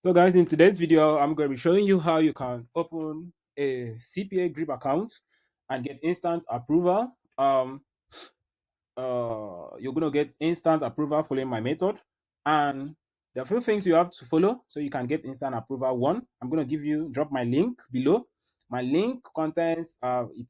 So guys, in today's video, I'm going to be showing you how you can open a CPAGrip account and get instant approval. You're going to get instant approval following my method. And there are a few things you have to follow so you can get instant approval. One, I'm going to drop my link below. My link contains,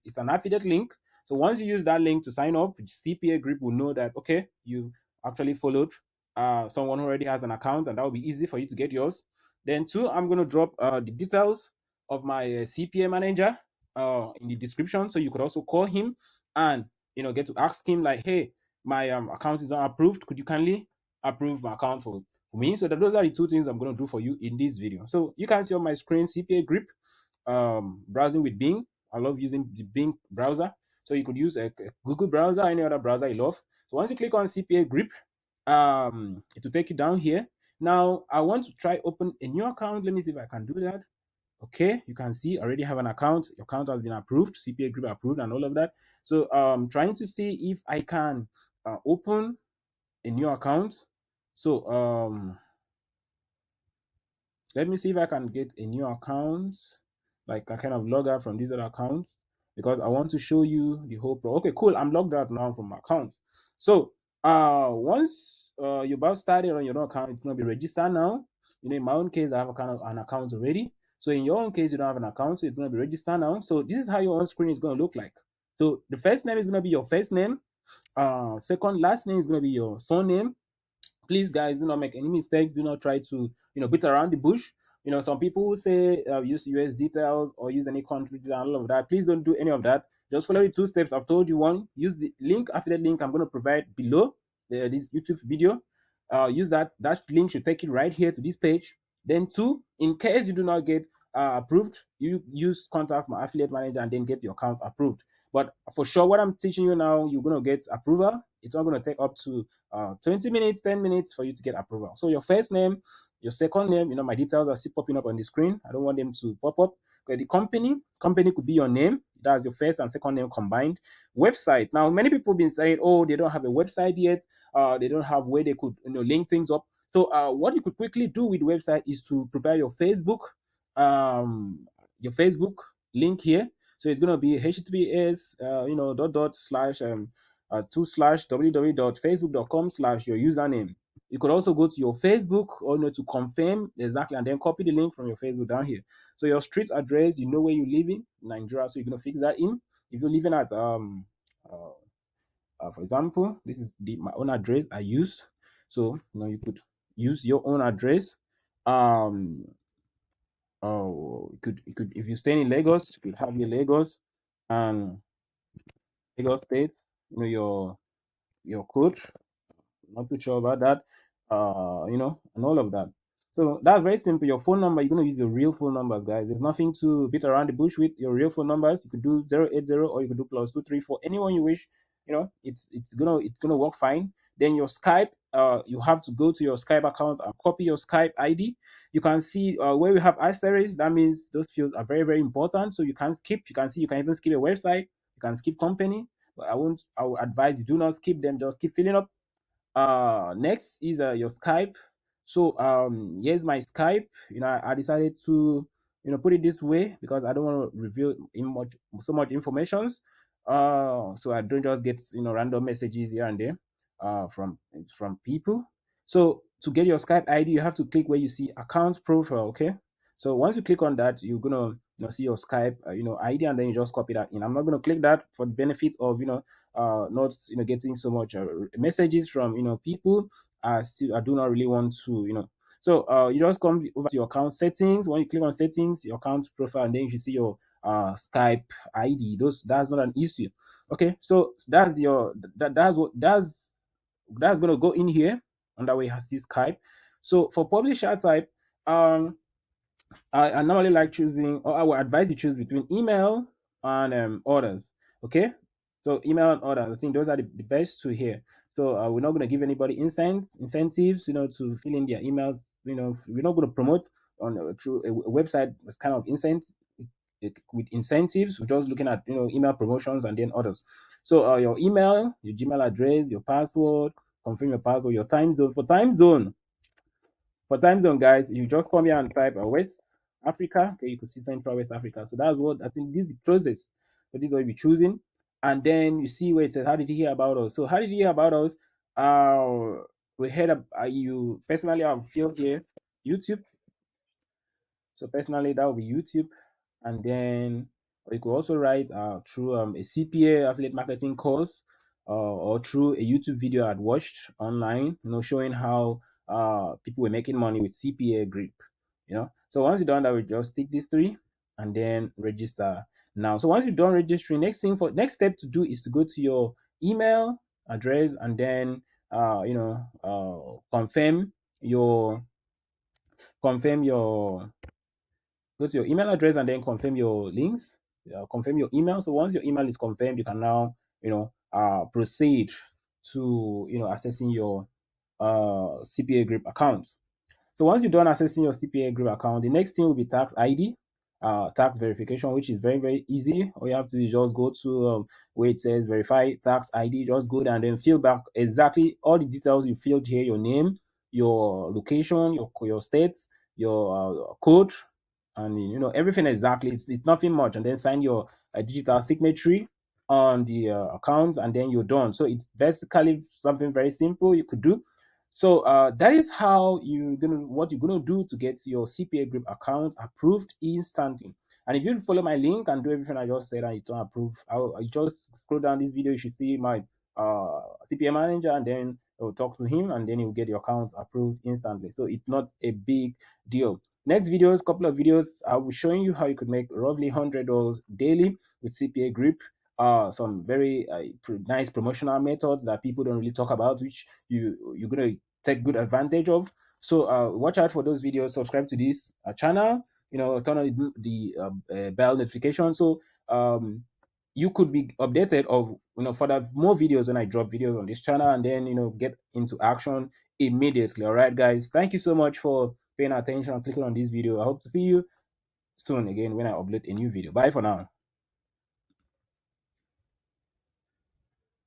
it's an affiliate link. So once you use that link to sign up, CPAGrip will know that, okay, you actually followed someone who already has an account, and that will be easy for you to get yours. Then two, I'm going to drop the details of my CPA manager in the description, so you could also call him and get to ask him like, hey, my account is not approved. Could you kindly approve my account for me? So those are the two things I'm going to do for you in this video. So you can see on my screen CPAGrip, browsing with Bing. I love using the Bing browser. So you could use a Google browser, any other browser you love. So once you click on CPAGrip, it will take you down here. Now I want to try open a new account. Let me see if I can do that. Okay, you can see I already have an account. Your account has been approved, CPAGrip approved, and all of that. So trying to see if I can open a new account. So let me see if I can get a new account. Like I kind of log out from this other account because I want to show you the whole pro. Okay, cool. I'm logged out now from my account. So once you're about started on your own account, it's gonna be registered now. In my own case, I have a kind of an account already. So in your own case, you don't have an account, so it's gonna be registered now. So this is how your own screen is gonna look like. So the first name is gonna be your first name. Second last name is gonna be your surname. Please guys, do not make any mistakes. Do not try to beat around the bush. Some people will say use US details or use any country and all of that. Please don't do any of that. Just follow the two steps I've told you. One, use the link, affiliate link I'm going to provide below this YouTube video. Use that link should take you right here to this page. Then two, in case you do not get approved, you use contact my affiliate manager and then get your account approved. But for sure, what I'm teaching you now, you're going to get approval. It's not going to take up to 20 minutes, 10 minutes for you to get approval. So your first name, your second name, my details are still popping up on the screen. I don't want them to pop up. Okay, the company could be your name. That's your first and second name combined. Website. Now, many people have been saying, oh, they don't have a website yet. They don't have where they could link things up. So what you could quickly do with website is to prepare your Facebook link here. So it's going to be https /www.facebook.com/ your username. You could also go to your Facebook or to confirm exactly, and then copy the link from your Facebook down here. So your street address, where you live in Nigeria, so you're going to fix that in. If you're living at for example, this is my own address I use. So you could use your own address. You could if you stay in Lagos, you could have your Lagos and Lagos State. Your code. Not too sure about that. And all of that. So that's very simple. Your phone number, you're gonna use your real phone numbers, guys. There's nothing to beat around the bush with. Your real phone numbers, you could do 080 or you could do +234. Anyone you wish. It's gonna work fine. Then your Skype, you have to go to your Skype account and copy your Skype ID. You can see where we have asterisks. That means those fields are very, very important. So you can skip. You can see you can even skip a website. You can skip company. But I will advise you do not skip them. Just keep filling up. Next is your Skype. So here's my Skype. I decided to put it this way because I don't want to reveal so much information. So I don't just get random messages here and there from people. So to get your Skype ID, you have to click where you see account profile. Okay. So once you click on that, you're gonna see your Skype ID, and then you just copy that in. I'm not gonna click that for the benefit of not getting so much messages from people. I do not really want to so you just come over to your account settings. When you click on settings, your account profile, and then you should see your Skype ID. That's not an issue. Okay, so that's gonna go in here, and that way has this Skype. So for publisher type, I normally like choosing, or I would advise you choose between email and orders. Okay, so email and orders, I think those are the best two here. So we're not going to give anybody incentives to fill in their emails. We're not going to promote on through a website with kind of with incentives. We're just looking at email promotions and then orders. So your email, your Gmail address, your password, confirm your password, your time zone. For time zone, For time zone, guys, you just come here and type West Africa. Okay, you could see Central West Africa. So that's what I think this is the closest. So this is what you'll be choosing. And then you see where it says, how did you hear about us? So how did you hear about us? We heard you personally have filled here YouTube. So personally, that will be YouTube, and then you could also write through a CPA affiliate marketing course, or through a YouTube video I'd watched online, showing how people were making money with CPAGrip. So once you're done that, we just tick these three and then register now. So once you're done registering, next step to do is to go to your email address and then your confirm your go to your email address and then confirm your links, confirm your email. So once your email is confirmed, you can now, proceed to, accessing your CPAGrip account. So once you're done accessing your CPAGrip account, the next thing will be tax ID, tax verification, which is very, very easy. All you have to do is just go to where it says verify tax ID, just go there and then fill back exactly all the details you filled here, your name, your location, your state, your code, and everything exactly. It's nothing much, and then sign your digital signature on the account, and then you're done. So it's basically something very simple you could do. So that is how what you're gonna do to get your CPAGrip account approved instantly. And if you follow my link and do everything I just said and it's not approved, I just scroll down this video, you should see my CPA manager, and then I'll talk to him, and then he'll get your account approved instantly. So it's not a big deal. Next videos, couple of videos, I'll be showing you how you could make roughly $100 daily with CPAGrip. Some very nice promotional methods that people don't really talk about, which you're gonna take good advantage of. So watch out for those videos. Subscribe to this channel. Turn on the bell notification, so you could be updated of further more videos when I drop videos on this channel, and then get into action immediately. All right, guys, thank you so much for paying attention and clicking on this video. I hope to see you soon again when I upload a new video. Bye for now.